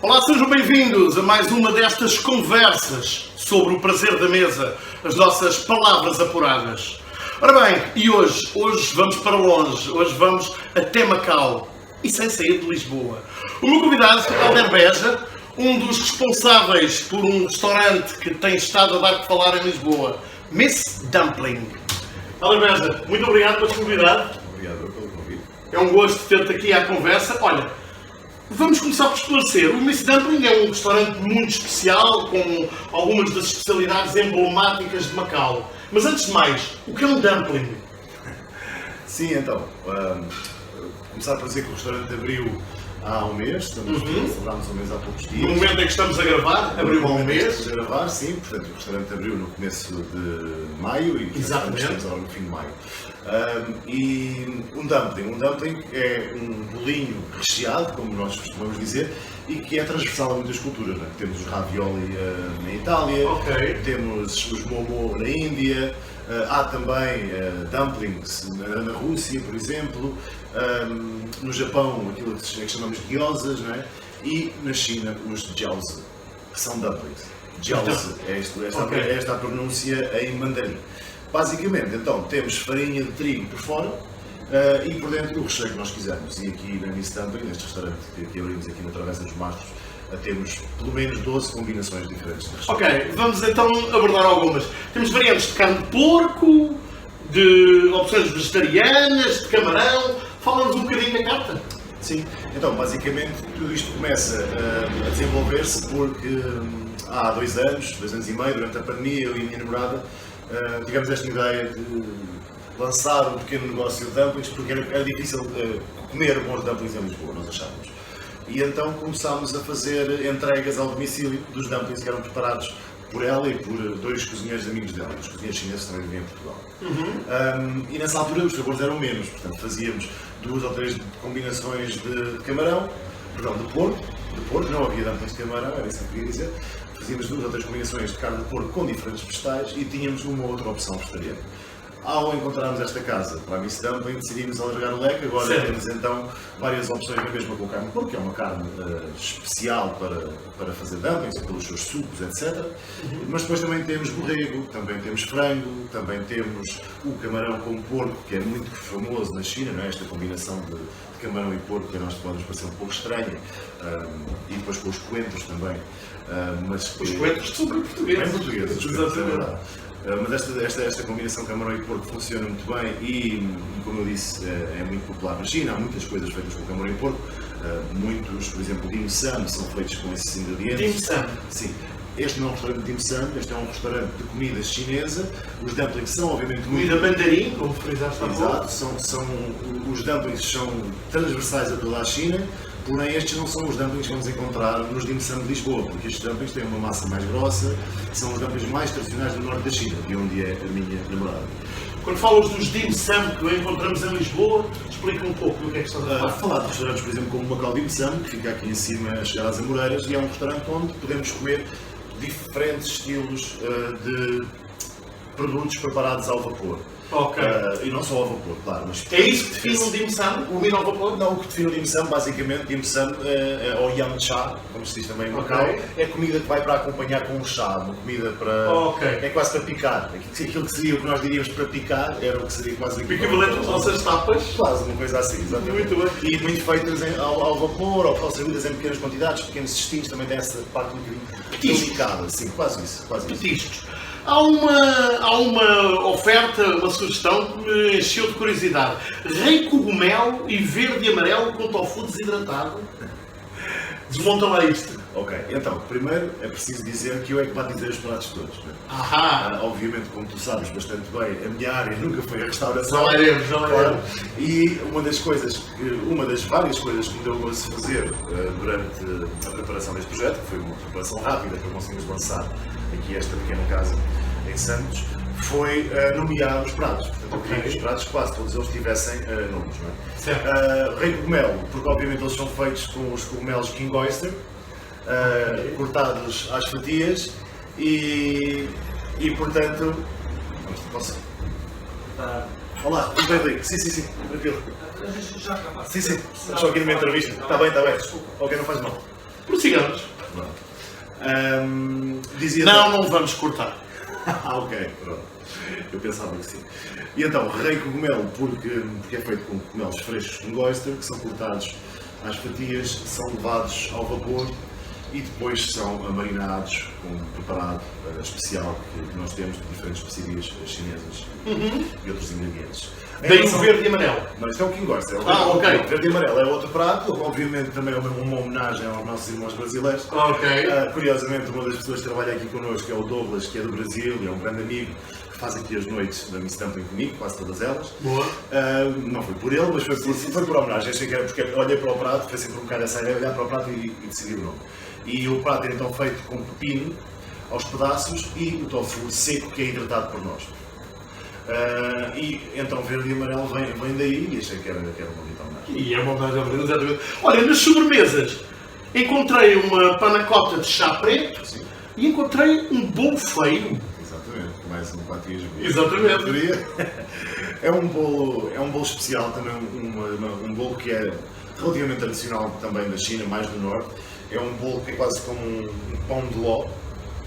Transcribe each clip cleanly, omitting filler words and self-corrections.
Olá, sejam bem-vindos a mais uma destas conversas sobre o prazer da mesa, as nossas palavras apuradas. Ora bem, e hoje vamos para longe, hoje vamos até Macau e sem sair de Lisboa. O meu convidado é Helder Beja, um dos responsáveis por um restaurante que tem estado a dar que falar em Lisboa, Miss Dumpling. Helder Beja, muito obrigado pela disponibilidade. Obrigado pelo convite. É um gosto ter-te aqui à conversa. Olha, vamos começar por esclarecer. O Miss Dumpling é um restaurante muito especial, com algumas das especialidades emblemáticas de Macau. Mas antes de mais, o que é um dumpling? Sim, então, começar por dizer que o restaurante abriu há um mês, celebramos um mês há poucos dias. No momento em que estamos a gravar, abriu há um mês. Estamos a gravar, sim, portanto o restaurante abriu no começo de maio e Exatamente. Estamos agora no fim de maio. E um dumpling é um bolinho recheado, como nós costumamos dizer, e que é transversal a muitas culturas. Não é? Temos os ravioli na Itália, temos os momo na Índia, há também dumplings na Rússia, por exemplo, no Japão aquilo que chamamos de gyozas, não é? E na China os jiaozi, que são dumplings. Jiaozi, esta a pronúncia em mandarim. Basicamente, então, temos farinha de trigo por fora e por dentro o recheio que nós quisermos. E aqui na Miss Dumpling, neste restaurante que abrimos aqui na Travessa dos Mastros, temos pelo menos 12 combinações diferentes de recheio. Ok, vamos então abordar algumas. Temos variantes de carne de porco, de opções vegetarianas, de camarão. Fala-nos um bocadinho da carta. Sim, então, basicamente, tudo isto começa a desenvolver-se porque há 2 anos e meio, durante a pandemia, eu e a minha namorada, tivemos esta ideia de lançar um pequeno negócio de dumplings porque era difícil comer bons dumplings em Lisboa, nós achávamos. E então começámos a fazer entregas ao domicílio dos dumplings que eram preparados por ela e por 2 cozinheiros amigos dela, os cozinheiros chineses também viviam em Portugal. E nessa altura os sabores eram menos, portanto fazíamos 2 ou 3 combinações de camarão, perdão, de porco, não havia dumplings de camarão, era isso que eu queria dizer. Fazíamos 2 ou 3 combinações de carne de porco com diferentes vegetais e tínhamos uma ou outra opção vegetariana. Ao encontrarmos esta casa para a Miss Dumpling, decidimos alargar o leque. Agora temos então várias opções na mesma com carne de porco, que é uma carne especial para fazer dumplings, pelos seus sucos, etc. Mas depois também temos borrego, também temos frango, também temos o camarão com porco, que é muito famoso na China, não é? Esta combinação de camarão e porco, que a nós pode nos parecer um pouco estranha, e depois com os coentros também. Os coentros são bem portugueses. Bem portugueses, exatamente. Mas esta combinação camarão e porco funciona muito bem e, como eu disse, é muito popular na China. Há muitas coisas feitas com camarão e porco. Muitos, por exemplo, dim sum são feitos com esses ingredientes. Dim sum? Sim. Este não é um restaurante de dim sum, este é um restaurante de comida chinesa. Os dumplings são, obviamente, comida mandarim, como frisaste há pouco. Exato, os dumplings são transversais a toda a China. Porém, estes não são os dumplings que vamos encontrar nos dim sum de Lisboa, porque estes dumplings têm uma massa mais grossa, são os dumplings mais tradicionais do norte da China, de onde é a minha namorada. Quando falas dos dim sum que encontramos em Lisboa, explica um pouco do que é que estás a falar. Falar de restaurantes, por exemplo, como o Macau Dim Sum, que fica aqui em cima a chegar às Amoreiras, e é um restaurante onde podemos comer diferentes estilos de produtos preparados ao vapor. E não só ao vapor, claro. Mas é isso que define o dim sum, o vinho ao vapor? Não, o que define o dim sum, basicamente, dim sum, ou yam cha, como se diz também em Macau, é comida que vai para acompanhar com um chá, uma comida para... É quase para picar. Aquilo que seria o que nós diríamos para picar, era o que seria quase... O equivalente às nossas tapas? Quase, uma coisa assim, exatamente. Muito bem. E muito feitas ao vapor, ou servidas em pequenas quantidades, pequenos cestinhos, também tem essa parte um bocadinho delicada. Sim, quase isso. Petiscos. Há uma oferta, uma sugestão que me encheu de curiosidade. Rei cogumelo e verde e amarelo com tofu desidratado. Desmonta lá isto. Ok, então, primeiro é preciso dizer que eu é que vou dizer os pratos todos. Obviamente, como tu sabes bastante bem, a minha área nunca foi a restauração. Não iremos. E uma das várias coisas que me deu gosto de fazer durante a preparação deste projeto, que foi uma preparação rápida para conseguirmos lançar aqui esta pequena casa em Santos, foi nomear os pratos. Portanto, eu queria que os pratos quase todos eles tivessem nomes, não é? Certo. Rei cogumelo, porque obviamente eles são feitos com os cogumelos King Oyster, cortados às fatias e portanto... Posso? Olá, tudo bem, Rico? Sim, tranquilo. Já acabaste. Sim, estou aqui numa entrevista. Está bem. Ok, não faz mal. Prossigamos. Dizia Não vamos cortar. ok, pronto. Eu pensava que sim. E então, rei cogumelo, porque é feito com cogumelos frescos com oyster, que são cortados às fatias, são levados ao vapor e depois são marinados com um preparado especial que nós temos de diferentes especiarias chinesas e outros ingredientes. Daí o verde e amarelo. Não, isto é o King Oyster. Ok. Verde e amarelo é outro prato, obviamente também é uma homenagem aos nossos irmãos brasileiros. Ok. Curiosamente, uma das pessoas que trabalha aqui connosco é o Douglas, que é do Brasil, é um grande amigo, que faz aqui as noites da Miss Dumpling comigo, quase todas elas. Boa. Não foi por ele, mas foi por homenagem. Achei que era porque olhei para o prato, foi sempre um bocado essa ideia, olhar para o prato e decidi o nome. E o prato é então feito com pepino aos pedaços e o tofu seco que é hidratado por nós. E então verde e amarelo vem daí e achei que era uma bonita homenagem. E é uma homenagem, exatamente. Olha, nas sobremesas encontrei uma panna cotta de chá preto. Sim. E encontrei um bolo feio. Exatamente, mais um batismo. Exatamente. É um bolo especial também, um bolo que é relativamente tradicional também da China, mais do norte. É um bolo que é quase como um pão de ló,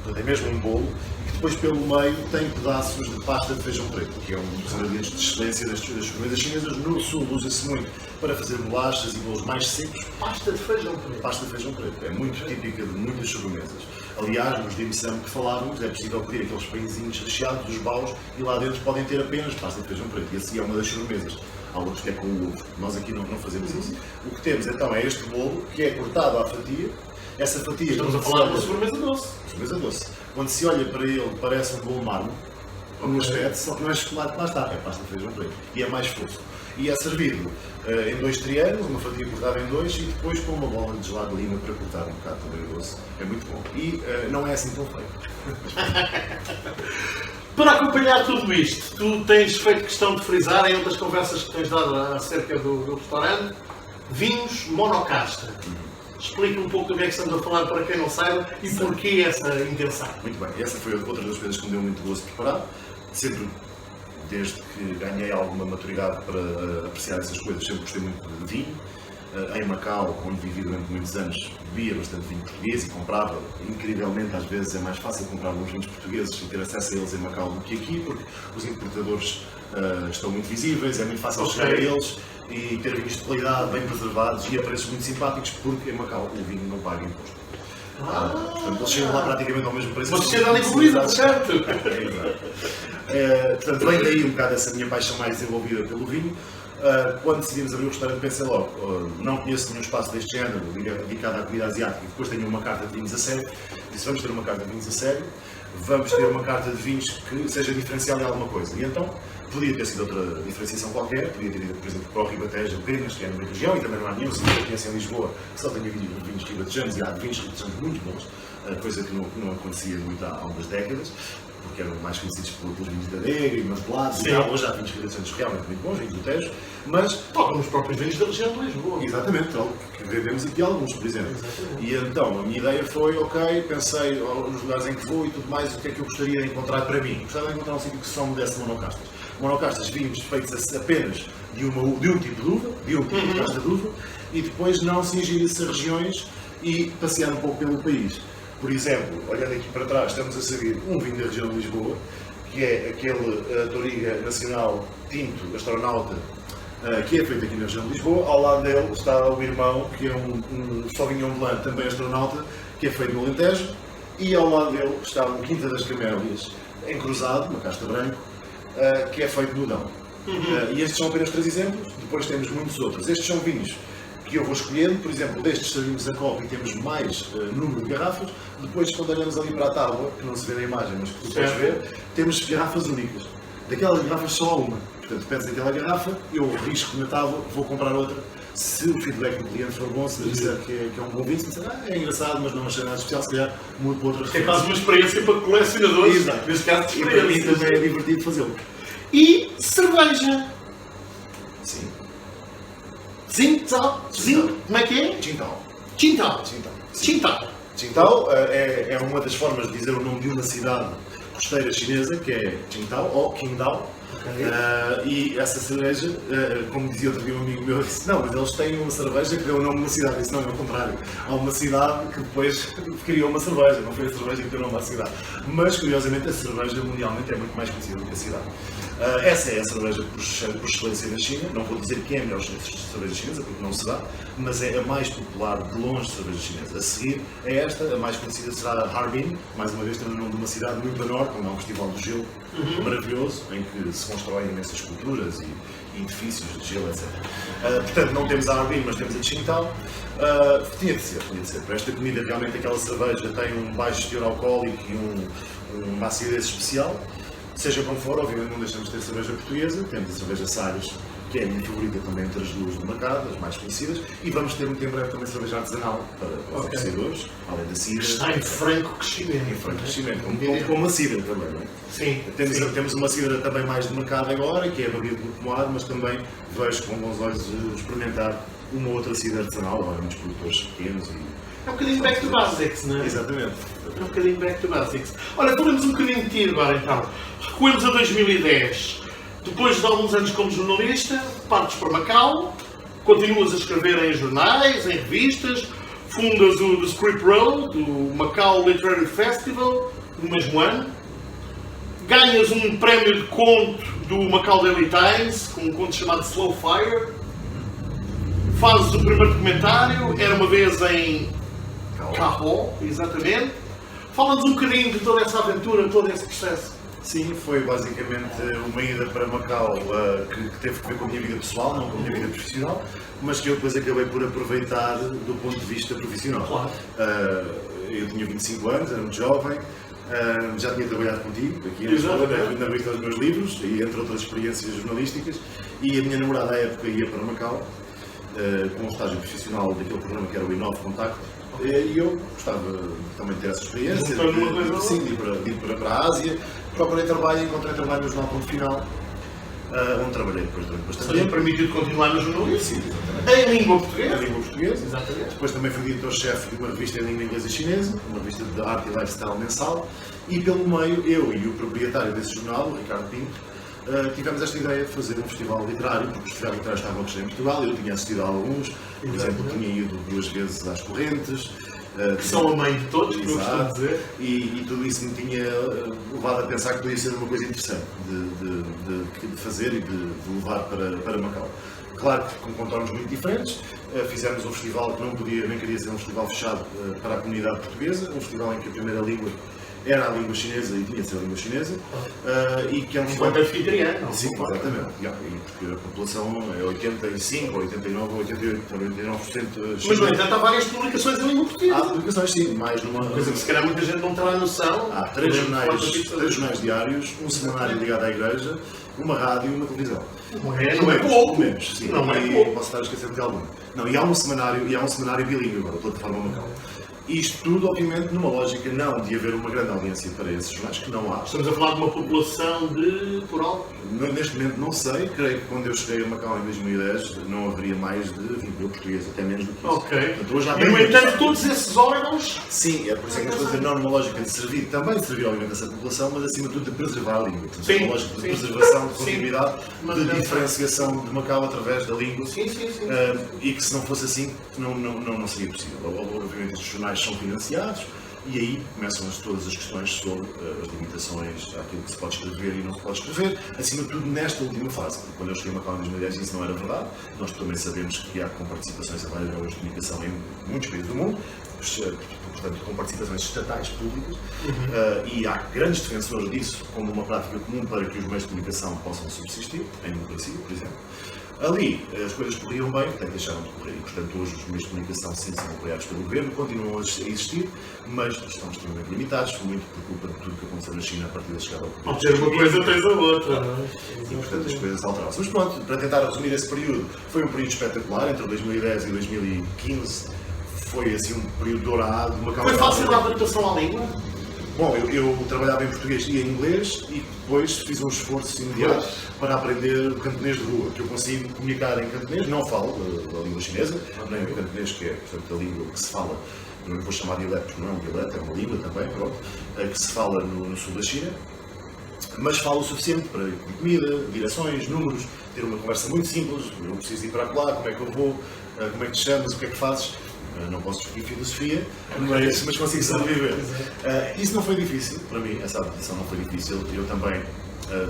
portanto é mesmo um bolo, e que depois pelo meio tem pedaços de pasta de feijão preto, que é um dos ingredientes de excelência das sobremesas chinesas. No sul usa-se muito para fazer bolachas e bolos mais secos. Pasta de feijão preto. Pasta de feijão preto, é muito típica de muitas sobremesas. Aliás, nos dim sum que falávamos, é possível pedir aqueles pãezinhos recheados dos baus e lá dentro podem ter apenas pasta de feijão preto. E assim é uma das sobremesas. Há outros que é com o ovo. Nós aqui não fazemos isso. O que temos então é este bolo que é cortado à fatia. Essa fatia. Estamos a falar de uma sobremesa doce. Sobremesa doce. Quando se olha para ele, parece um bolo mármore, no aspecto, só que não é chocolate, lá está, é pasta de feijão preto. E é mais fofo. E é servido em 2 triângulos, uma fatia cortada em 2 e depois com uma bola de gelado de lima para cortar um bocado também doce. É muito bom. E não é assim tão feio. Para acompanhar tudo isto, tu tens feito questão de frisar em outras conversas que tens dado acerca do restaurante, vinhos monocastra. Explica um pouco do que é que estamos a falar para quem não saiba e porquê essa intenção. Muito bem, essa foi outra das coisas que me deu muito gosto de preparar. Sempre, desde que ganhei alguma maturidade para apreciar essas coisas, sempre gostei muito de vinho. Em Macau, onde vivi durante muitos anos, bebia bastante vinho português e comprava. Incrivelmente, às vezes é mais fácil comprar alguns vinhos portugueses e ter acesso a eles em Macau do que aqui, porque os importadores estão muito visíveis, é muito fácil chegar a eles e ter vinhos de qualidade, bem preservados e a preços muito simpáticos, porque em Macau o vinho não paga imposto. Portanto, eles chegam lá praticamente ao mesmo preço. Mas chega ali comida, certo? Portanto, vem daí um bocado essa minha paixão mais desenvolvida pelo vinho. Quando decidimos abrir o restaurante, pensei logo, não conheço nenhum espaço deste género dedicado à comida asiática e depois tenho uma carta de vinhos a sério. Disse, vamos ter uma carta de vinhos a sério, vamos ter uma carta de vinhos que seja diferencial em alguma coisa. E então, podia ter sido outra diferenciação qualquer, podia ter ido, por exemplo, para o Ribatejo apenas, que é numa região, e também não há nenhum, se eu conheço em Lisboa, que só tenho vinhos ribatejanos, e há vinhos ribatejanos muito bons, coisa que não acontecia muito há umas décadas, porque eram mais conhecidos pelos vinhos da adega e meus gelados, e hoje há vinhos ribatejanos realmente muito bons, vinhos do Tejo, mas... Tocam nos próprios vinhos da região de Lisboa. Exatamente, que vendemos aqui alguns, por exemplo. Exatamente. E então, a minha ideia foi, ok, pensei nos lugares em que vou e tudo mais, o que é que eu gostaria de encontrar para mim. Gostava de encontrar um sítio que só me desse monocastas. Monocastas, vinhos feitos apenas de um tipo de uva, de um tipo de casta de uva, e depois não cingir-se a regiões e passear um pouco pelo país. Por exemplo, olhando aqui para trás, estamos a servir um vinho da região de Lisboa, que é aquele Touriga Nacional Tinto Astronauta, que é feito aqui na região de Lisboa. Ao lado dele está o irmão, que é um Sauvignon Blanc, também astronauta, que é feito no Alentejo. E ao lado dele está um Quinta das Camélias, em cruzado, uma casta branco, que é feito no Dão. E estes são apenas 3 exemplos, depois temos muitos outros. Estes são vinhos que eu vou escolhendo, por exemplo, destes servimos a copo e temos mais número de garrafas. Depois, quando olhamos ali para a tábua, que não se vê na imagem, mas que tu podes ver, temos garrafas únicas. Daquelas garrafas só há uma. Portanto, pedes aquela garrafa, eu risco na tábua, vou comprar outra. Se o feedback do cliente for bom, se disser que é um bom vinho, se disser, é engraçado, mas não achei nada especial, se calhar mudo para outra referência. É quase uma experiência para colecionadores. Exato. Neste caso, de e para mim também é divertido fazê-lo. E cerveja. Sim. Tsingtao. Como é que é? Qingdao. Qingdao. Qingdao. Qingdao. Qingdao é uma das formas de dizer o nome de uma cidade costeira chinesa, que é Qingdao ou Qingdao. E essa cerveja, como dizia outro dia um amigo meu, disse, não, mas eles têm uma cerveja que deu o nome de uma cidade. Eu disse, não, é o contrário. Há uma cidade que depois criou uma cerveja, não foi a cerveja que deu o nome à cidade. Mas, curiosamente, a cerveja mundialmente é muito mais conhecida do que a cidade. Essa é a cerveja por excelência na China. Não vou dizer que é a melhor cerveja chinesa, porque não se dá, mas é a mais popular de longe cerveja chinesa. A seguir é esta, a mais conhecida será Harbin, mais uma vez tendo o nome de uma cidade muito a norte, onde há um festival do gelo maravilhoso, em que se constroem imensas esculturas e edifícios de gelo, etc. Portanto, não temos a Harbin, mas temos a Qingdao. Tinha de ser. Para esta comida, realmente, aquela cerveja tem um baixo teor alcoólico e uma acidez especial. Seja como for, obviamente não deixamos de ter cerveja portuguesa, temos a cerveja Sagres, que é a minha favorita também entre as duas do mercado, as mais conhecidas, e vamos ter muito em breve também cerveja artesanal para os apreciadores, além da cidra. Está em franco crescimento. Em franco crescimento, com uma cidra também, não é? Sim. Temos uma cidra também mais de mercado agora, que é a Baía do Pomar, mas também vejo com bons olhos experimentar uma outra cidra artesanal, há muitos produtores pequenos e... É um bocadinho back to basics, não é? Exatamente. É um bocadinho back to basics. Olha, falamos um bocadinho de ti agora então. Recuemos a 2010. Depois de alguns anos como jornalista, partes para Macau, continuas a escrever em jornais, em revistas, fundas o The Script Road, o Macau Literary Festival, no mesmo ano. Ganhas um prémio de conto do Macau Daily Times, com um conto chamado Slow Fire. Fazes o primeiro documentário, era uma vez em Cahó, exatamente. Fala-nos um bocadinho de toda essa aventura, todo esse processo. Sim, foi basicamente uma ida para Macau que teve que ver com a minha vida pessoal, não com a minha vida profissional, mas que eu depois acabei por aproveitar do ponto de vista profissional. Claro. Eu tinha 25 anos, era muito jovem, já tinha trabalhado contigo aqui na revista dos meus livros e entre outras experiências jornalísticas, e a minha namorada à época ia para Macau com um estágio profissional daquele programa que era o Inove Contacto. E eu gostava também de ter essa experiência, de ir para a Ásia. Procurei trabalho, encontrei trabalho no Jornal Ponto Final, onde trabalhei depois durante bastante tempo. Permitido continuar no jornalismo? Sim, exatamente. Em língua portuguesa? Em língua portuguesa. Exatamente. Depois também fui editor-chefe de uma revista em língua inglesa e chinesa, uma revista de arte e lifestyle mensal, e pelo meio, eu e o proprietário desse jornal, o Ricardo Pinto, tivemos esta ideia de fazer um festival literário, porque os festivais literários estavam a crescer em Portugal, eu tinha assistido a alguns, por exemplo, tinha ido 2 vezes às Correntes, que são a mãe de todos, que eu costumo dizer. E tudo isso me tinha levado a pensar que podia ser uma coisa interessante de fazer e de levar para Macau. Claro que com contornos muito diferentes, fizemos um festival que não podia, nem queria ser um festival fechado para a comunidade portuguesa, um festival em que a primeira língua era a língua chinesa e tinha de ser a língua chinesa, e que é um enquanto anfitrião. Sim, exatamente. Porque a população é 85, 89, 88, 99%. Mas, no entanto, há várias publicações em língua portuguesa. Há publicações, sim, mais numa. Coisa que se calhar muita gente não terá noção. Há 3 jornais diários, um semanário ligado à igreja, uma rádio e uma televisão. Não é pouco. Menos, sim. Não é pouco. Posso estar a esquecer de algum. Não, e há um semanário bilíngue agora, a plataforma Macau. Isto tudo, obviamente, numa lógica não de haver uma grande audiência para esses jornais, que não há. Estamos a falar de uma população de, por alto? Neste momento não sei, creio que quando eu cheguei a Macau em 2010 não haveria mais de 20 mil portugueses, até menos do que isso. Ok. Portanto, hoje há e, no entanto, todos esses órgãos... Sim, é por isso que eu estou a dizer, não numa lógica de servir, também de servir, obviamente, essa população, mas acima de tudo de preservar a língua. Portanto, sim, uma lógica de preservação, de sim, continuidade, de diferenciação de Macau através da língua. Sim. E que se não fosse assim, não seria possível. Obviamente, estes jornais são financiados, e aí começam todas as questões sobre as limitações àquilo que se pode escrever e não se pode escrever, acima de tudo nesta última fase, porque quando eu cheguei a Macau em 2010 isso não era verdade. Nós também sabemos que há com participações a vários órgãos de comunicação em muitos países do mundo, portanto com participações estatais, públicas, e há grandes defensores disso como uma prática comum para que os meios de comunicação possam subsistir, em democracia, por exemplo. Ali as coisas corriam bem, até deixaram de correr, e portanto hoje os meios de comunicação sim são apoiados pelo governo, continuam a existir, mas estão extremamente limitados, muito por culpa de tudo que aconteceu na China a partir da chegada ao poder. Ao ter uma coisa, tens a outra. E portanto as coisas alteraram-se. Mas pronto, para tentar resumir esse período, foi um período espetacular, entre 2010 e 2015, foi assim um período dourado. Foi fácil a adaptação à língua? Bom, eu trabalhava em português e em inglês e depois fiz um esforço imediato para aprender o cantonês de rua, que eu consigo comunicar em cantonês, não falo a língua chinesa, nem o cantonês, que é, portanto, a língua que se fala não lhe vou chamar de dialeto, porque não é um dialeto, é uma língua também, pronto, que se fala no sul da China, mas falo o suficiente para ir com comida, direções, números, ter uma conversa muito simples, eu preciso ir para lá, como é que eu vou, como é que te chamas, o que é que fazes. Não posso discutir filosofia, mas consigo sobreviver. Isso não foi difícil para mim, essa adaptação não foi difícil. Eu também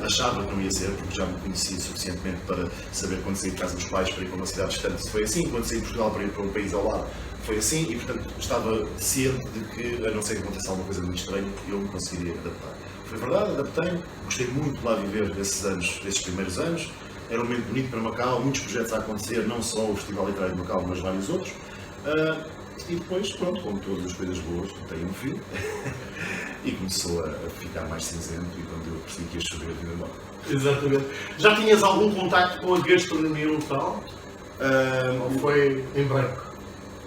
achava que não ia ser, porque já me conhecia suficientemente para saber quando saí de casa dos pais para ir para uma cidade distante, foi assim, quando saí de Portugal para ir para um país ao lado, foi assim, e portanto estava ciente de que, a não ser que acontecesse alguma coisa muito estranha, eu me conseguiria adaptar. Foi verdade, adaptei-me, gostei muito de lá viver desses primeiros anos, era um momento bonito para Macau, muitos projetos a acontecer, não só o Festival Literário de Macau, mas vários outros. E depois, pronto, como todas as coisas boas, tenho um filho e começou a ficar mais cinzento e quando eu percebi que ia chover, eu vim embora. Exatamente. Já tinhas algum contacto com a gastronomia local? Ou foi em branco?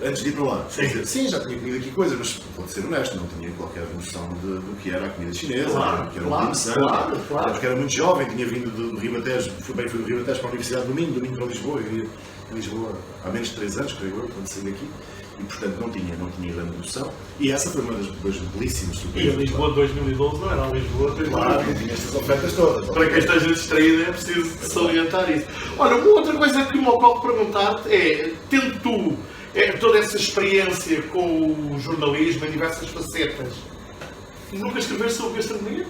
Antes de ir para lá? Sim. Sim, já tinha comido aqui coisas, mas vou ser honesto, não tinha qualquer noção do que era a comida chinesa, Claro, que era claro, um dim sum, claro. porque era muito jovem, tinha vindo do Ribatejo, fui do Ribatejo para a Universidade do Minho para Lisboa, eu vivia em Lisboa há menos de 3 anos, creio eu, quando saí daqui. E portanto não tinha grande noção. E essa foi uma das belíssimas E surpresas. a Lisboa de 2012 não era a Lisboa de 2012. Claro, não tinha estas ofertas todas. Para quem esteja distraído é preciso salientar isso. Olha, uma outra coisa que me ocorre perguntar-te é, tendo tu toda essa experiência com o jornalismo em diversas facetas, nunca escreveste sobre gastronomia?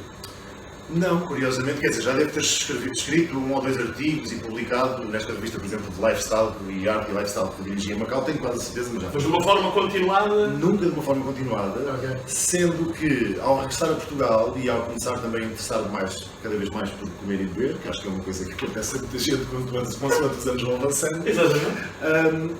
Não, curiosamente, quer dizer, já deve ter escrito 1 ou 2 artigos e publicado nesta revista, por exemplo, de Lifestyle e Arte e Lifestyle que dirigia em Macau, tenho quase certeza, mas já Mas de uma forma continuada? Nunca de uma forma continuada, Ok. sendo que ao regressar a Portugal e ao começar também a interessar cada vez mais por comer e beber, que acho que é uma coisa que acontece a muita gente consoante os anos vão avançando, Exatamente.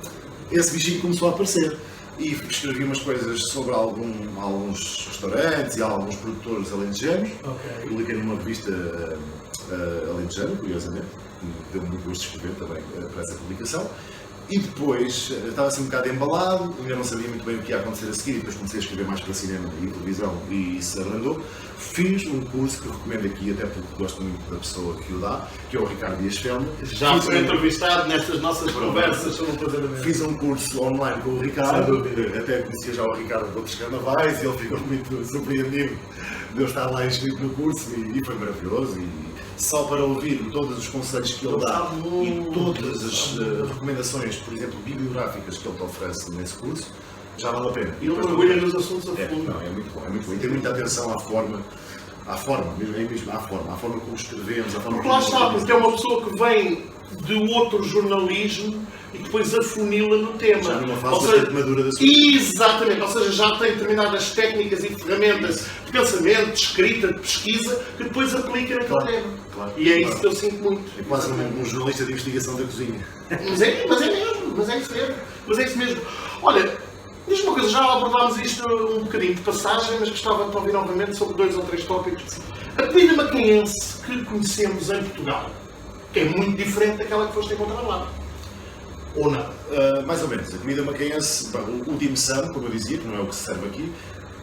esse bichinho começou a aparecer. E escrevi umas coisas sobre alguns restaurantes e alguns produtores alentejanos. Ok. Publiquei numa revista alentejana, curiosamente, que deu muito gosto de escrever também para essa publicação. E depois estava assim um bocado embalado, ainda não sabia muito bem o que ia acontecer a seguir, e depois comecei a escrever mais para cinema e televisão e isso abrandou. Fiz um curso que recomendo aqui, até porque gosto muito da pessoa que o dá, que é o Ricardo Dias Felma. Já foi entrevistado nestas nossas conversas sobre o fazendamento. Fiz um curso online com o Ricardo, até conhecia já o Ricardo de outros carnavais e ele ficou muito surpreendido de eu estar lá inscrito no curso e foi maravilhoso. E só para ouvir todos os conselhos que ele dá e todas as recomendações, por exemplo, bibliográficas que ele te oferece nesse curso, já vale a pena. E ele mergulha nos assuntos a fundo. Não, é muito bom, é muito bom. E tem muita atenção à forma, mesmo à forma como escrevemos, à forma Porque lá está, porque é uma pessoa que vem de outro jornalismo e que depois afunila no tema. Já numa fase Ou seja, bastante madura da sua exatamente, ou seja, já tem determinadas técnicas e ferramentas de pensamento, de escrita, de pesquisa, que depois aplica naquele Claro, tema. claro, E é isso claro. que eu sinto muito. É quase um jornalista de investigação da cozinha. Mas é mesmo, mas é isso mesmo. Olha, diz-me uma coisa, já abordámos isto um bocadinho de passagem, mas gostava de te ouvir novamente sobre 2 ou 3 tópicos. A comida macaense que conhecemos em Portugal é muito diferente daquela que foste encontrar lá. Ou não? Mais ou menos. A comida macaense, o dim sum, como eu dizia, que não é o que se serve aqui,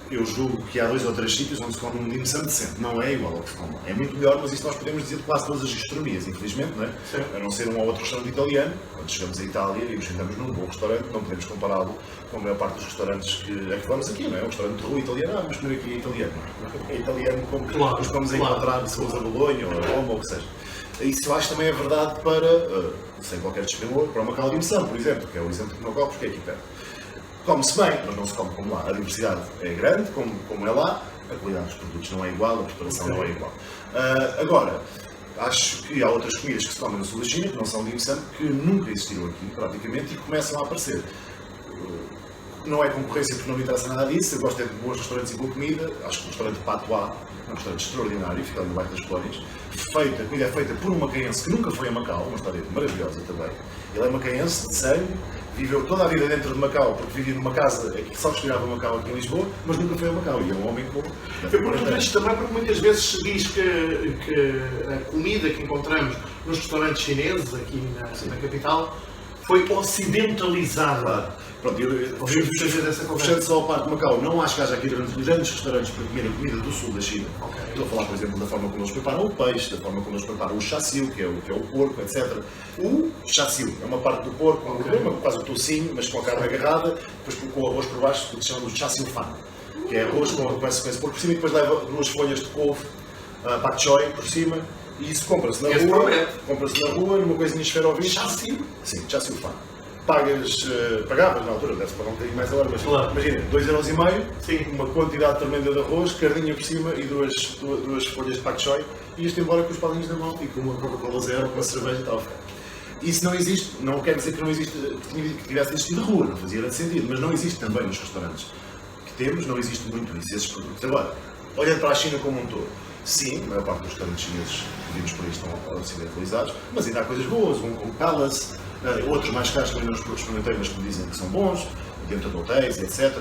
eu julgo que há 2 ou 3 sítios onde se come um dim sum decente. Não é igual ao que se come lá. É muito melhor, mas isso nós podemos dizer de quase todas as gastronomias, infelizmente, não é? Sim. A não ser um ou outro restaurante italiano. Quando chegamos à Itália e nos sentamos num bom restaurante, não podemos compará-lo com a maior parte dos restaurantes que vamos aqui, não é? Um restaurante de rua italiano, vamos comer aqui italiano. É italiano como Claro, nos vamos claro. encontrar se fomos a Bolonha ou a Roma ou o que seja. Isso eu acho também é verdade para, sem qualquer desprimor, para uma calda de missão, por exemplo, que é o exemplo que me ocorre, porque é aqui perto. Come-se bem, mas não se come como lá. A diversidade é grande, como é lá, a qualidade dos produtos não é igual, a preparação não é igual. Agora, acho que há outras comidas que se comem no sul da China, que não são dim sum, que nunca existiram aqui, praticamente, e que começam a aparecer. Não é concorrência porque não me interessa nada disso, eu gosto de bons restaurantes e boa comida, acho que o restaurante Patois é um restaurante extraordinário, fica ali no bairro das Colónias, a comida é feita por um macaense que nunca foi a Macau, uma história maravilhosa também. Ele é macaense de sangue, viveu toda a vida dentro de Macau, porque vivia numa casa que só respirava Macau aqui em Lisboa, mas nunca foi a Macau, e é um homem com... Eu pergunto isto também porque muitas vezes se diz que a comida que encontramos nos restaurantes chineses aqui na capital foi ocidentalizada. Claro. Pronto, Ouvimos muitas vezes essa conversa. puxando só a parte de Macau, não acho que haja aqui grandes restaurantes para comer a comida do sul da China. Ok. Estou a falar, por exemplo, da forma como eles preparam o peixe, da forma como eles preparam o chassil, que é o porco, etc. O chassil é uma parte do porco, com gordura, quase o tocinho, mas com a carne agarrada, depois com o arroz por baixo, que se chama o chassil fan, que é arroz com esse porco por cima e depois leva 2 folhas de couve, pak choy por cima, e isso compra-se na rua, numa coisinha esferovite. Chassil? Sim, chassil fan. Pagavas na altura, deve-se pagar um bocadinho mais agora, mas Claro. imagina, 2,5€, uma quantidade tremenda de arroz, carninha por cima e duas folhas de pak choy, e ias-te embora com os palinhos na mão e com uma Coca-Cola zero, com uma cerveja e tal. Isso não existe, não quer dizer que não existe, que tivesse existido de rua, não fazia grande sentido, mas não existe também nos restaurantes que temos, não existe muito isso, esses produtos. Agora, olhando para a China como um todo, sim, a maior parte dos restaurantes chineses que vimos por aí estão ocidentalizados, mas ainda há coisas boas, um como Palace, outros mais caros que ainda não experimentei, mas que me dizem que são bons, dentro de hotéis, etc.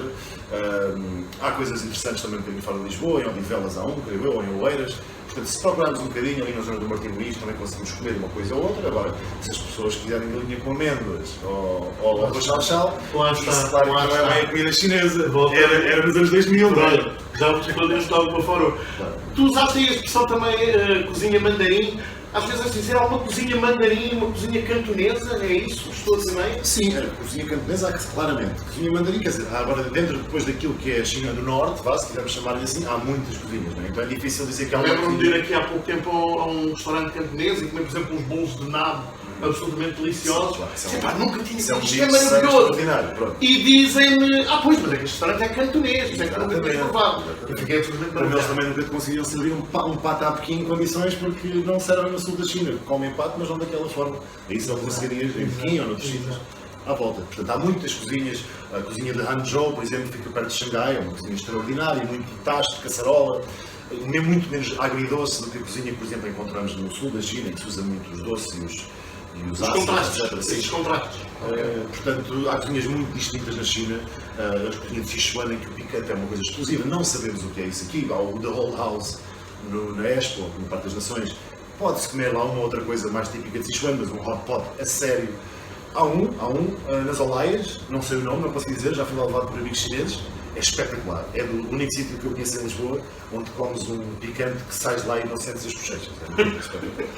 Há coisas interessantes também um bocadinho fora de Lisboa, em Odivelas há um, creio eu, ou em Oeiras. Portanto, se procurarmos um bocadinho ali na zona do Martim Luís, também conseguimos comer uma coisa ou outra. Agora, se as pessoas quiserem galinha com amêndoas ou arroz chau-chau, isso claro que não é bem a comida chinesa. Era nos anos 2000, não é? Já vos respondemos logo para fora. Claro. Tu usaste aí a expressão também, cozinha mandarim. Às vezes a dizer, há uma cozinha mandarim, uma cozinha cantonesa, é isso? Estou a dizer bem? Sim, a cozinha cantonesa há claramente. Cozinha mandarim, quer dizer, agora dentro depois daquilo que é a China do Norte, se quisermos chamar-lhe assim, há muitas cozinhas, não é? Então é difícil dizer que há uma Lembro-me de ir cozinha. aqui há pouco tempo a um restaurante cantonês e comer, por exemplo, uns bolos de nabo absolutamente deliciosos. Claro, isso é Epá, nunca tinha Isso é um visto, dia isto é maravilhoso. extraordinário, pronto. E dizem-me, pois, mas é que este restaurante é cantonês, isto é que eu nunca tinha Exatamente. provado. Exatamente. Eu fiquei absolutamente Para eles maravilhado. também nunca conseguiram servir um pato à Pequim em condições porque não servem no sul da China. Comem pato, mas não daquela forma. Aí só conseguirias em Pequim ou noutros sítios à volta. Portanto, há muitas cozinhas. A cozinha de Hangzhou, por exemplo, fica perto de Xangai, é uma cozinha extraordinária, muito de tacho, de caçarola. Muito menos agridoce do que a cozinha que, por exemplo, encontramos no sul da China, em que se usa muito os doces e os Os ácidos, contrastes, etc. Sim. esses contrastes. Portanto, há cozinhas muito distintas na China. A cozinha de Sichuan, em que o picante é uma coisa exclusiva, não sabemos o que é isso aqui. Há o The Whole House na Expo, no Parque das Nações. Pode-se comer lá uma outra coisa mais típica de Sichuan, mas um hot pot a sério. Há um nas Olaias, não sei o nome, não posso dizer, já fui lá levado por amigos chineses. É espetacular. É do único sítio que eu conheço em Lisboa onde comes um picante que sais de lá e não sentes as bochechas. É muito espetacular.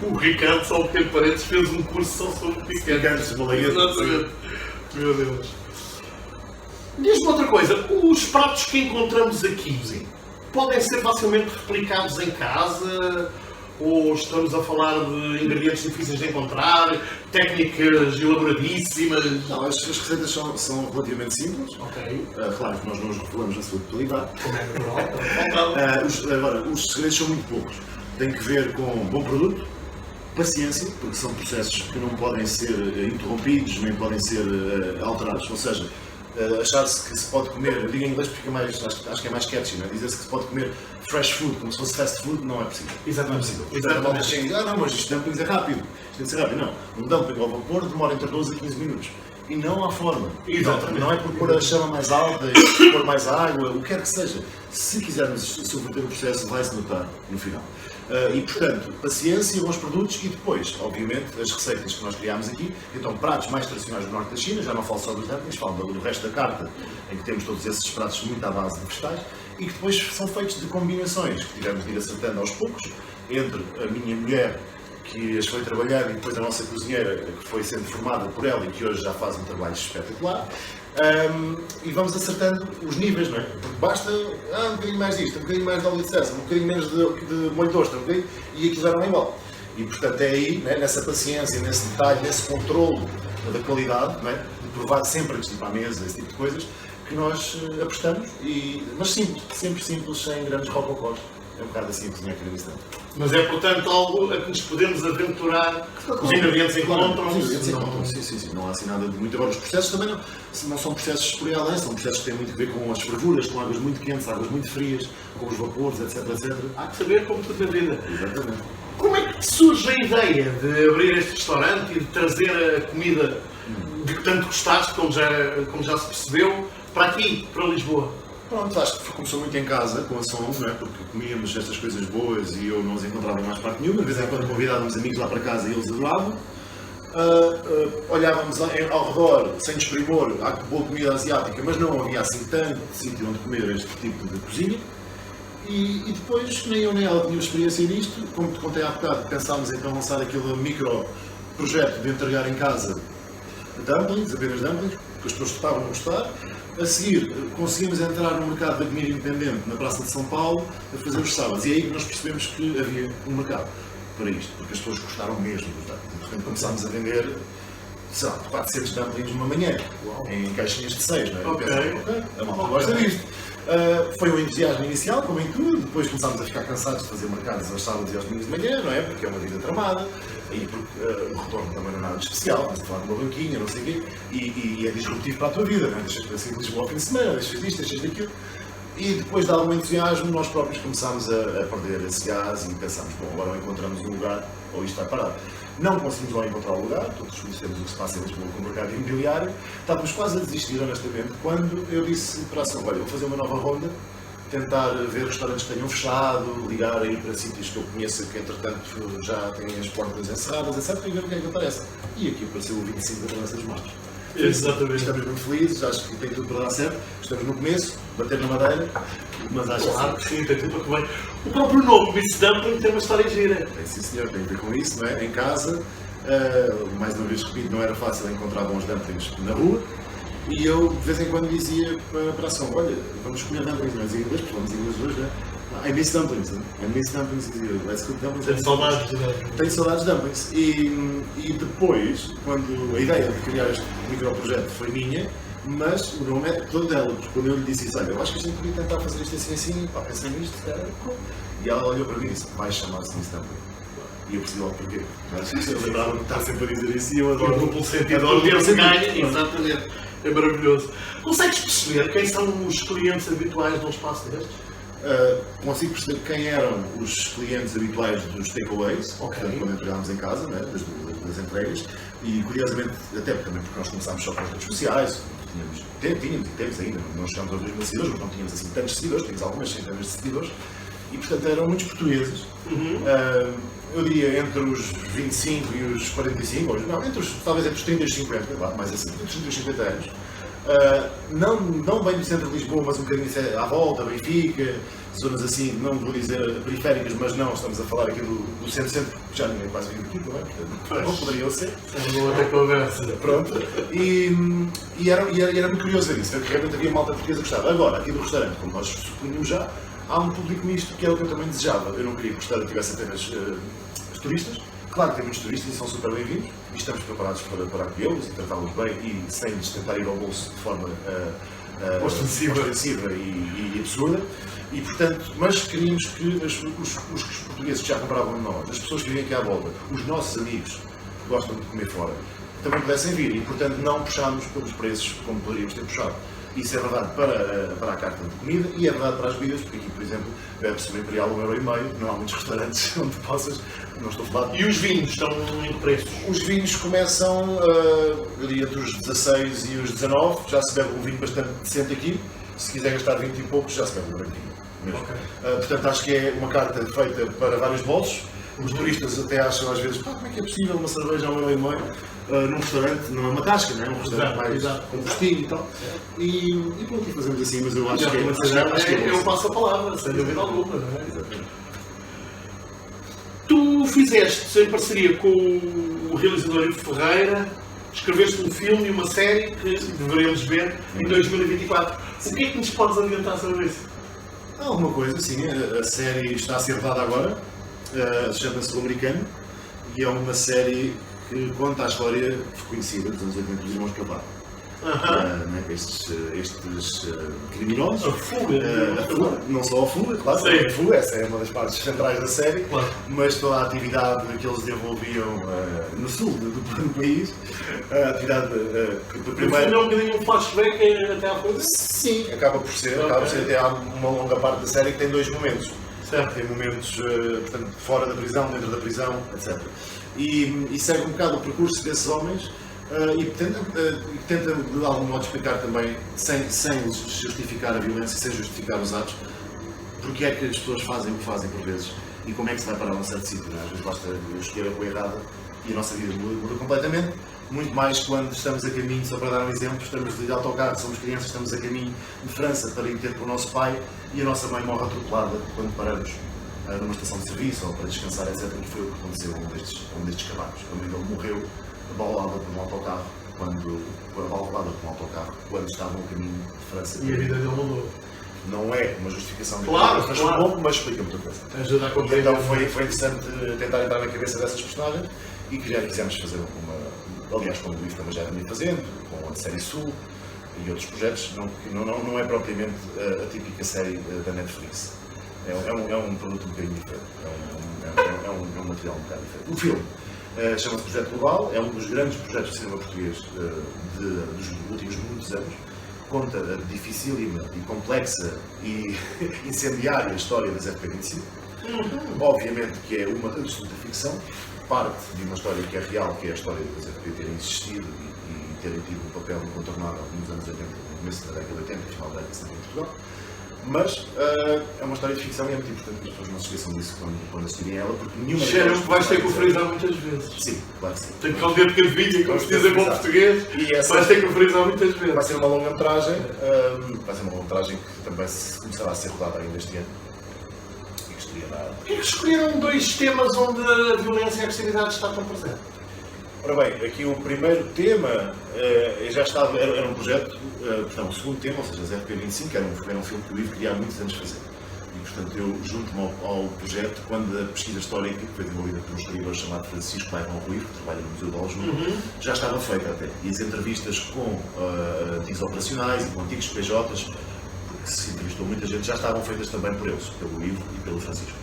O Ricardo, só um pequeno parênteses, fez um curso só sobre picante. Picantes, malaguetes. Exatamente. Meu Deus. Diz-me outra coisa, os pratos que encontramos aqui podem ser facilmente replicados em casa? Ou estamos a falar de ingredientes difíceis de encontrar, técnicas elaboradíssimas? Não, as receitas são relativamente simples. Ok. Claro que nós não os revelamos na sua totalidade. Como é natural. Agora, os segredos são muito poucos. Tem que ver com bom produto, paciência, porque são processos que não podem ser interrompidos, nem podem ser alterados. Ou seja, achar-se que se pode comer, eu digo em inglês porque fica mais, acho que é mais catchy, não é? Dizer-se que se pode comer fresh food como se fosse fast food, não é possível. Exatamente. Não é possível. Portanto, a malta chega e diz, não, mas isto dumplings é rápido. Isto tem de ser rápido. Não, um dumpling ao vapor demora entre 12 a 15 minutos. E não há forma. Exatamente. Não é por pôr a chama mais alta, e pôr mais água, o que quer que seja. Se quisermos subverter o processo, vai-se notar no final. E, portanto, paciência, bons produtos e depois, obviamente, as receitas que nós criámos aqui. Então, pratos mais tradicionais do norte da China, já não falo só dos dumplings, falo do resto da carta, em que temos todos esses pratos muito à base de vegetais e que depois são feitos de combinações que tivemos de ir acertando aos poucos entre a minha mulher, que as foi trabalhando, e depois a nossa cozinheira, que foi sendo formada por ela e que hoje já faz um trabalho espetacular. E vamos acertando os níveis, não é? Porque basta um bocadinho mais disto, um bocadinho mais de óleo de sésamo, um bocadinho menos de molho de ostra, um bocadinho, e aquilo já não é igual. E portanto é aí, né, nessa paciência, nesse detalhe, nesse controle da qualidade, não é? De provar sempre antes de ir para a mesa, esse tipo de coisas, que nós apostamos, mas simples, sempre simples, sem grandes rococós. É um bocado assim a cozinha aqui. Mas é, portanto, algo a que nos podemos aventurar. Os ingredientes encontram-se. Sim. Não há assim nada de muito. Agora, os processos também não são processos por aí além, são processos que têm muito a ver com as fervuras, com águas muito quentes, águas muito frias, com os vapores, etc. Há que saber como tudo na vida. Exatamente. Como é que te surge a ideia de abrir este restaurante e de trazer a comida de que tanto gostaste, como já se percebeu, para aqui, para Lisboa? Pronto, acho que começou muito em casa, com a som, não é? Porque comíamos estas coisas boas e eu não as encontrava em mais parte nenhuma. De vez em quando convidávamos amigos lá para casa e eles adoravam. olhávamos ao redor, sem desprimor, há boa comida asiática, mas não havia assim tanto sítio onde comer este tipo de cozinha. E depois, nem eu nem ela tínhamos experiência nisto, como te contei há bocado, pensámos então lançar aquele micro projeto de entregar em casa dumplings, apenas dumplings, que as pessoas estavam a gostar. A seguir, conseguimos entrar no mercado da comida independente na Praça de São Paulo a fazer os sábados. E aí que nós percebemos que havia um mercado para isto, porque as pessoas gostaram mesmo dos dumplings. De repente começámos a vender, sei lá, 400 dumplings numa manhã, em caixinhas de 6, não é? Ok. A malta gosta disto. Foi um entusiasmo inicial, como em tudo, depois começámos a ficar cansados de fazer mercados aos sábados e aos domingos de manhã, não é? Porque é uma vida tramada, e porque o retorno também não é nada de especial, estás a falar de uma banquinha, não sei o quê, e é disruptivo para a tua vida, não é? Deixas de sair de Lisboa ao fim de semana, deixas disto, deixas daquilo. E depois de algum entusiasmo, nós próprios começámos a perder esse gás e pensámos, bom, agora ou encontramos um lugar ou isto vai parar. Não conseguimos lá encontrar o lugar, todos conhecemos o que se passa em Lisboa com o mercado imobiliário. Estávamos quase a desistir, honestamente, quando eu disse para a ação, olha, vou fazer uma nova ronda, tentar ver restaurantes que tenham fechado, ligar aí para sítios que eu conheça que, entretanto, já têm as portas encerradas, etc. e ver o que é que aparece. E aqui apareceu o 25 da Travessa dos Mastros. Exatamente. Estamos muito felizes, acho que tem tudo para dar certo. Estamos no começo, bater na madeira, mas acho Claro que que sim, tem tudo para bem. O próprio nome, Miss Dumpling, tem uma história gira. tem, sim senhor, tem a ver com isso, não é? Em casa, mais uma vez repito, não era fácil encontrar bons dumplings na rua. E eu, de vez em quando, dizia para a ação, olha, vamos comer dumplings, mas em inglês, porque falamos inglês hoje, né? I miss dumplings, né? I miss dumplings, let's cook dumplings. Tenho saudades, não é? Tenho saudades de dumplings. E depois, quando a ideia de criar este microprojeto foi minha, mas o nome é todo dela, porque quando eu lhe disse isso, olha, eu acho que a gente podia tentar fazer isto assim, pá, pensei nisto, cara, e ela olhou para mim e disse, vai chamar-se Miss Dumpling. E eu percebi logo porquê. Mas eu lembrava-me de estar sempre a dizer isso e eu O adoro. duplo sentido, Adoro o termo duplo ganha, sentido. exatamente. É maravilhoso. Consegues perceber quem são os clientes habituais de um espaço destes? Consigo perceber quem eram os clientes habituais dos takeaways, Ok. quando entregámos em casa, né, das entregas, e curiosamente, até também porque nós começámos só com as redes sociais, tínhamos e temos ainda, não chegámos aos 2.000 seguidores, mas não tínhamos assim tantos seguidores, tínhamos algumas centenas de seguidores, e portanto eram muitos portugueses, eu diria entre os 25 e os 45, ou, não, talvez entre os 30 e os 50, lá, mais assim, entre os 30 e os 50 anos. Não bem do centro de Lisboa, mas um bocadinho à volta, Benfica, zonas assim, não vou dizer periféricas, mas não, estamos a falar aqui do centro-centro, que já ninguém quase vive aqui também, portanto, não poderiam ser. É uma outra conversa. Pronto, e era muito curioso ver isso, ver que realmente havia malta portuguesa que gostava. Agora, aqui do restaurante, como nós supunhamos já, há um público misto, que é o que eu também desejava. Eu não queria que o restaurante tivesse apenas os turistas. Claro que tem muitos turistas e são super bem-vindos e estamos preparados para acolhê-los e tratá-los bem e sem lhes tentar ir ao bolso de forma ostensiva e absurda. E, portanto, mas queríamos que os portugueses que já compravam de nós, as pessoas que vivem aqui à volta, os nossos amigos que gostam de comer fora, também pudessem vir e, portanto, não puxámos pelos preços como poderíamos ter puxado. Isso é verdade para a carta de comida e é verdade para as bebidas, porque aqui, por exemplo, bebe-se uma Imperial 1,5€, não há muitos restaurantes onde possas, não estou a falar. E os vinhos estão em que preços? Os vinhos começam, eu diria, entre os 16 e os 19, já se bebe um vinho bastante decente aqui, se quiser gastar 20 e poucos, já se bebe um branquinho mesmo. Ok. Portanto, acho que é uma carta feita para vários bolsos. Os turistas até acham às vezes, pá, como é que é possível uma cerveja a 1,5€ num restaurante, não é uma tasca, não é? Um restaurante mais com gostinho e tal. E pronto, e fazemos assim, mas eu acho que é Eu passo a palavra, sem dúvida alguma, não é? Exatamente. Tu fizeste, em parceria com o realizador Ivo Ferreira, escreveste um filme e uma série que deveremos ver em 2024. O que é que nos podes adiantar sobre isso? Há alguma coisa, sim. A série está a ser rodada agora, chama-se O Americano, e é uma série que conta a história conhecida dos anos 80 dos Irmãos Capar. Estes criminosos. A fuga. A fuga, não só a fuga, claro, Sim. a fuga, essa é uma das partes centrais da série, Claro. mas toda a atividade que eles desenvolviam no sul do país, a atividade que Primeiro é um bocadinho um flashback até à fuga? sim, acaba por ser até há uma longa parte da série que tem dois momentos. Certo. Tem momentos, portanto, fora da prisão, dentro da prisão, etc. E segue um bocado o percurso desses homens e tenta de algum modo explicar também, sem justificar a violência, sem justificar os atos, porque é que as pessoas fazem o que fazem por vezes e como é que se vai parar a um certo sítio. Não é? Às vezes basta escolher a rua errada e a nossa vida muda completamente. Muito mais quando estamos a caminho, só para dar um exemplo, estamos de autocarro, somos crianças, estamos a caminho de França para ir ter com o nosso pai e a nossa mãe morre atropelada quando paramos numa estação de serviço ou para descansar, etc. E foi o que aconteceu a um destes cavalos. Ele morreu abalado por um autocarro quando estava no caminho de França. E a vida dele mudou. Não é uma justificação Claro, mas claro. um pouco, mas explica muita coisa. Ajuda a compreender. Então foi interessante tentar entrar na cabeça dessas personagens e que já quisemos fazer aliás, como o Ivo também já vinha fazendo, com a série Sul e outros projetos, não é propriamente a típica série da Netflix. É um produto um bocadinho diferente, é um material um bocado diferente. O filme chama-se Projeto Global, é um dos grandes projetos de cinema português dos últimos muitos anos. Conta a dificílima e complexa e incendiária história das RP25. Obviamente que é uma absoluta ficção, parte de uma história que é real, que é a história das RP terem existido e terem tido um papel incontornável nos anos 80, no começo da década de 80 e final da década de 70 em Portugal. Mas é uma história de ficção e é muito importante que as pessoas não se esqueçam disso quando assistirem ela, porque nenhuma. Cheira-me que vais ter que o frisar muitas vezes. Sim, claro que sim. Tem que caldear de cavinho, como se diz em bom português. E essa vais ter que o frisar muitas vezes. vai ser uma longa-metragem, que também começará a ser rodada ainda este ano. E que estaria lá. Porquê que escolheram dois temas onde a violência e a agressividade está tão presente? Ora bem, aqui o primeiro tema já estava, era um projeto, portanto, o segundo tema, ou seja, as RP25, era um filme que o Ivo queria há muitos anos fazer. E, portanto, eu junto-me ao projeto quando a pesquisa histórica, que foi desenvolvida por um historiador chamado Francisco Bairro Ruivo, que trabalha no Museu de Aljube, já estava feita até. E as entrevistas com antigos operacionais e com antigos PJs, porque se entrevistou muita gente, já estavam feitas também por eles, pelo Ivo e pelo Francisco.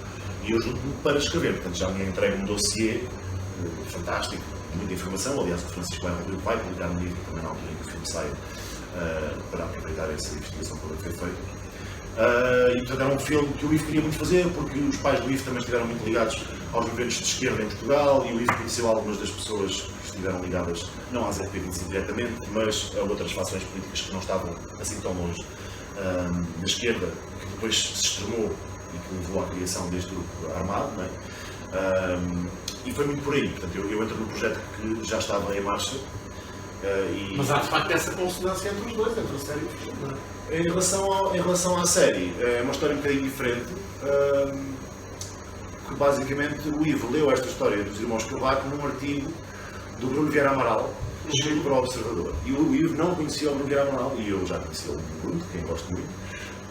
E eu junto-me para escrever, portanto, já me entregue um dossiê fantástico, muita informação. Aliás, o Francisco Bairro vai publicar um livro também na altura em que o filme sai para aproveitar essa investigação toda que foi feita. E portanto era um filme que o Ivo queria muito fazer, porque os pais do Ivo também estiveram muito ligados aos movimentos de esquerda em Portugal e o Ivo conheceu algumas das pessoas que estiveram ligadas, não às RP25 diretamente, mas a outras fações políticas que não estavam assim tão longe da esquerda, que depois se extremou e que levou à criação deste grupo armado, não é? E foi muito por aí, portanto eu entro num projeto que já estava em marcha. Mas há de facto essa consonância entre os dois, entre a série e o filme, não é? Em relação à série, é uma história um bocadinho diferente, que basicamente o Ivo leu esta história dos irmãos Cavaco num artigo do Bruno Vieira Amaral, escrito para o Observador. E o Ivo não conhecia o Bruno Vieira Amaral, e eu já conhecia o Bruno, de quem gosto muito.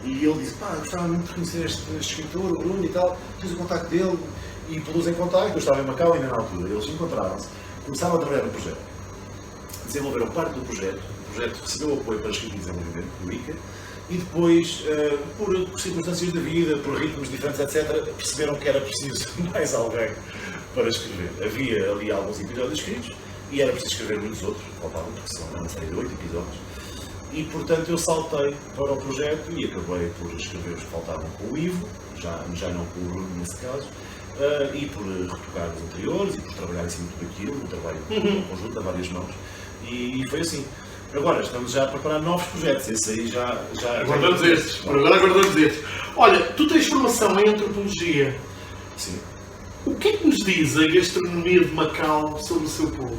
E ele disse, pá, eu gostava muito de conhecer este escritor, o Bruno e tal, tens o contacto dele, e pô-los em contacto, eu estava em Macau ainda na altura, eles encontraram-se, começaram a trabalhar no projeto, desenvolveram parte do projeto, o projeto recebeu apoio para escrita e desenvolvimento do ICA, e depois, por circunstâncias da vida, por ritmos diferentes, etc., perceberam que era preciso mais alguém para escrever. Havia ali alguns episódios escritos, e era preciso escrever muitos outros, faltavam, porque são uma série de 8 episódios. E, portanto, eu saltei para o projeto e acabei por escrever os que faltavam com o Ivo, já não com o Bruno nesse caso, e por retocar os anteriores e por trabalhar em cima de tudo aquilo, um trabalho conjunto a várias mãos. E foi assim. Agora estamos já a preparar novos projetos, esse aí já aguardamos estes, por agora aguardamos estes. Olha, tu tens formação em antropologia. Sim. O que é que nos diz a gastronomia de Macau sobre o seu povo?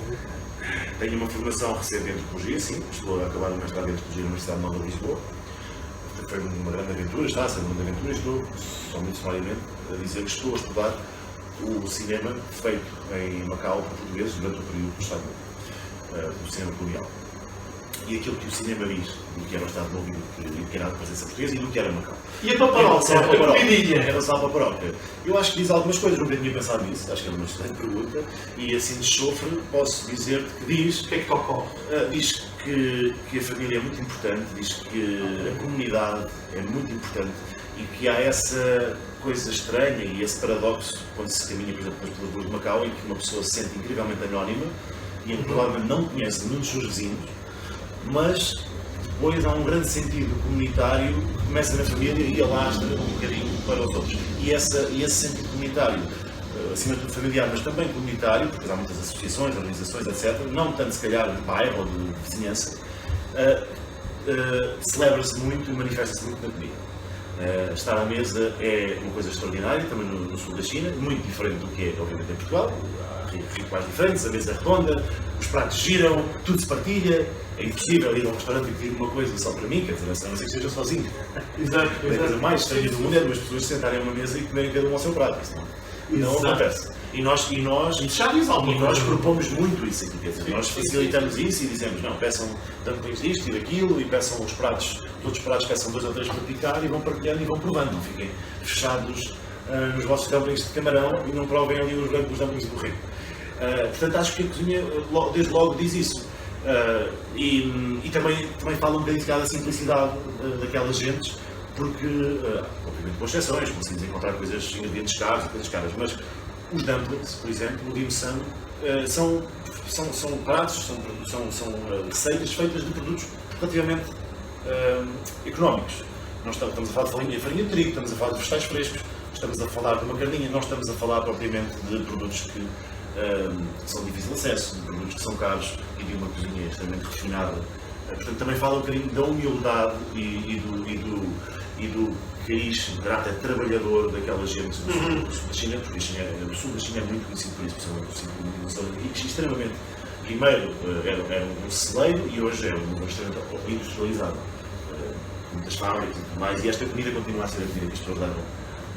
Tenho uma formação recente em antropologia, sim. Estou a acabar o mestrado em antropologia na Universidade Nova de Lisboa. Foi uma grande aventura, está a ser uma grande aventura. Estou, só muito sumariamente, a dizer que estou a estudar o cinema feito em Macau por portugueses durante o período do Estado do cinema colonial. E aquilo que o cinema diz do que era o Estado Novo e do que era a presença portuguesa e do que era Macau. E a paparoca? Em relação à paparoca, eu acho que diz algumas coisas, nunca tinha pensado nisso, acho que é uma excelente pergunta, e assim de chofre posso dizer-te que diz... O que é que ocorre? Diz que a família é muito importante, diz que a comunidade é muito importante e que há essa coisa estranha e esse paradoxo quando se caminha, por exemplo, pelas ruas de Macau, em que uma pessoa se sente incrivelmente anónima e em que provavelmente não conhece nenhum dos seus vizinhos, mas depois há um grande sentido comunitário que começa na família e alastra um bocadinho para os outros. E esse sentido comunitário, acima de tudo familiar, mas também comunitário, porque há muitas associações, organizações, etc., não tanto se calhar de bairro ou de vizinhança, celebra-se muito e manifesta-se muito na comida. Estar à mesa é uma coisa extraordinária, também no sul da China, muito diferente do que é, obviamente, em Portugal. Há rituais diferentes, a mesa é redonda, os pratos giram, tudo se partilha. É impossível ir a um restaurante e pedir uma coisa só para mim, quer dizer, a não ser que seja sozinho. Exato. É a coisa mais estranha do mundo é duas pessoas sentarem a uma mesa e comerem cada um ao seu prato. Isso não acontece. E nós Já diz alguma coisa. propomos muito isso aqui, quer dizer, nós facilitamos isso e dizemos, não, peçam dumplings disto e daquilo e peçam os pratos, todos os pratos peçam 2 ou 3 para picar e vão partilhando e vão provando, não fiquem fechados nos vossos dumplings de camarão e não provem ali os dumplings de borrego. Portanto, acho que a cozinha desde logo diz isso. E também fala um bocadinho da simplicidade daquelas gentes, porque, obviamente, com exceções, conseguimos encontrar ingredientes caros e coisas caras, mas os dumplings, por exemplo, no dim sum, são pratos, são receitas feitas de produtos relativamente económicos. Nós estamos a falar de farinha de trigo, estamos a falar de vegetais frescos, estamos a falar de uma carninha, não estamos a falar propriamente de produtos que são de difícil acesso, de produtos que são caros e de uma cozinha extremamente refinada. Portanto, também fala um bocadinho da humildade e do cariz, de caráter trabalhador daquela gente do sul da China, porque o sul da China é muito conhecido por isso, principalmente o sul e extremamente, primeiro era um celeiro e hoje é um restaurante industrializado. Muitas fábricas e tudo mais, e esta comida continua a ser a comida que as pessoas levam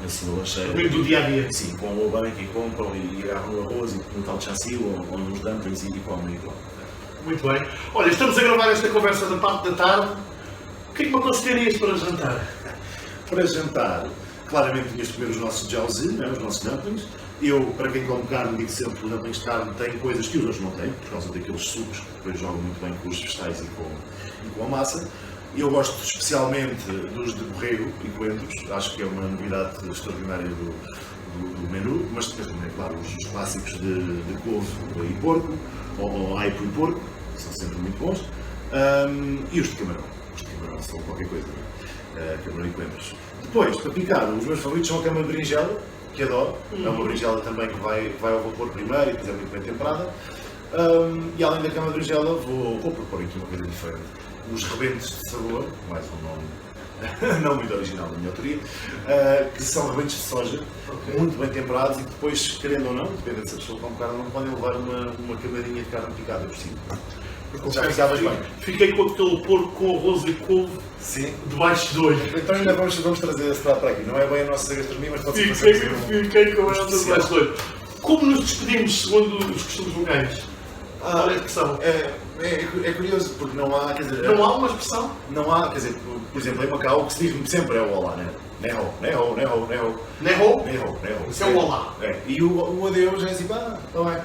na sua lancheira. Do dia a dia. Sim, com o banco e compram e agarram no arroz e no tal chassi ou nos dumplings e comem igual. Muito bem. Olha, estamos a gravar esta conversa da parte da tarde. O que é que me aconselharias para jantar? Para jantar, claramente tinhas de comer os nossos jiaozi, os nossos dumplings. Eu, para quem come carne, digo sempre que os dumplings de carne têm coisas que os outros não têm, por causa daqueles sucos que depois jogam muito bem com os vegetais e com a massa. Eu gosto especialmente dos de borrego e coentros, acho que é uma novidade extraordinária do menu, mas depois também, claro, os clássicos de couve e porco, ou aipo e porco, são sempre muito bons, e os de camarão. Os de camarão são qualquer coisa, camarão e coentros. Depois, para picar, os meus favoritos são a cama de berinjela, que adoro, é uma berinjela também que vai ao vapor primeiro e depois é muito bem temperada, e além da cama de berinjela vou propor aqui uma coisa diferente. Os rebentos de sabor, mais um nome não muito original da minha autoria, que são rebentos de soja, muito bem temperados e que depois, querendo ou não, dependendo se a pessoa come carne, não podem levar uma camarinha de carne picada por cima. Já ficavas bem. Fiquei com aquele porco com arroz e couve debaixo de olho. Então ainda vamos trazer esse prato para aqui. Não é bem a nossa gastronomia, mas pode ser Fiquei com ela debaixo de olho. Como nos despedimos segundo os costumes locais? Olha a expressão. É curioso, porque não há, quer dizer... Não há uma expressão? Não há, quer dizer, por exemplo, em Macau, o que se diz sempre é o olá, né? Neho. Neho? Isso é o olá. E o adeus é assim, está bem.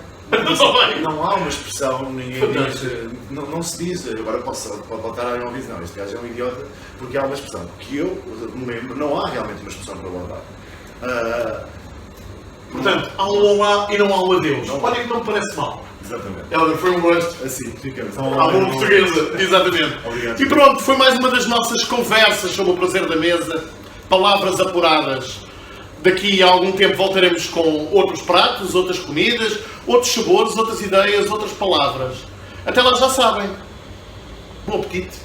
Não há uma expressão, ninguém diz, não se diz, agora pode estar a não dizer, não, este gajo é um idiota, porque há uma expressão que eu me lembro, não há realmente uma expressão para o olá. Portanto, há um olá e não há um adeus. Olha que não me parece mal. Exatamente. Ela foi um gosto. Assim, ficamos. À boa portuguesa, exatamente. Obrigado. E pronto, foi mais uma das nossas conversas sobre o prazer da mesa. Palavras apuradas. Daqui a algum tempo voltaremos com outros pratos, outras comidas, outros sabores, outras ideias, outras palavras. Até lá já sabem. Bom apetite.